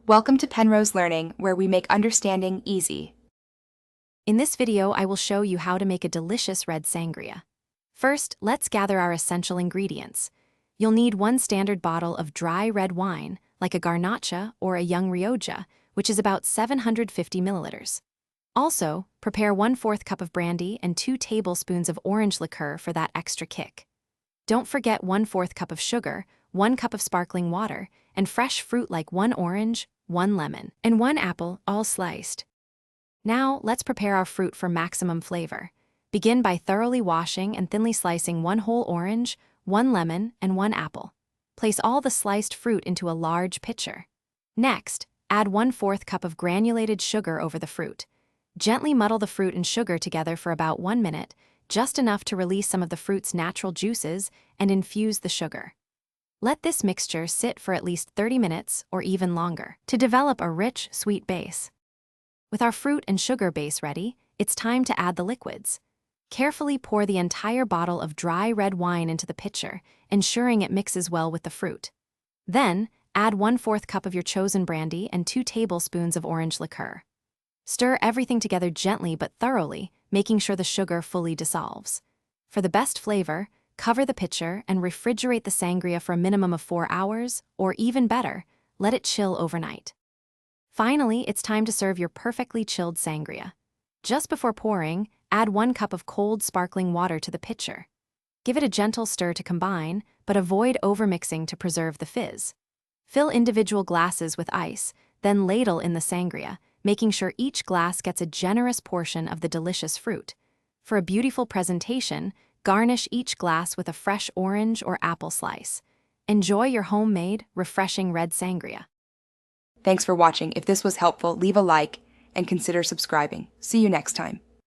Welcome to Penrose Learning, where we make understanding easy. In this video, I will show you how to make a delicious red sangria. First, let's gather our essential ingredients. You'll need 1 standard bottle of dry red wine, like a garnacha or a young rioja, which is about 750 milliliters. Also, prepare 1/4 cup of brandy and 2 tablespoons of orange liqueur for that extra kick. Don't forget 1/4 cup of sugar, 1 cup of sparkling water, and fresh fruit like 1 orange, 1 lemon, and 1 apple, all sliced. Now, let's prepare our fruit for maximum flavor. Begin by thoroughly washing and thinly slicing 1 whole orange, 1 lemon, and 1 apple. Place all the sliced fruit into a large pitcher. Next, add 1/4 cup of granulated sugar over the fruit. Gently muddle the fruit and sugar together for about 1 minute, just enough to release some of the fruit's natural juices, and infuse the sugar. Let this mixture sit for at least 30 minutes or even longer to develop a rich, sweet base. With our fruit and sugar base ready, it's time to add the liquids. Carefully pour the entire bottle of dry red wine into the pitcher, ensuring it mixes well with the fruit. Then, add 1/4 cup of your chosen brandy and 2 tablespoons of orange liqueur. Stir everything together gently but thoroughly, making sure the sugar fully dissolves. For the best flavor, cover the pitcher and refrigerate the sangria for a minimum of 4 hours, or even better, let it chill overnight. Finally, it's time to serve your perfectly chilled sangria. Just before pouring, add 1 cup of cold sparkling water to the pitcher. Give it a gentle stir to combine, but avoid overmixing to preserve the fizz. Fill individual glasses with ice, then ladle in the sangria, making sure each glass gets a generous portion of the delicious fruit. For a beautiful presentation, garnish each glass with a fresh orange or apple slice. Enjoy your homemade, refreshing red sangria. Thanks for watching. If this was helpful, leave a like and consider subscribing. See you next time.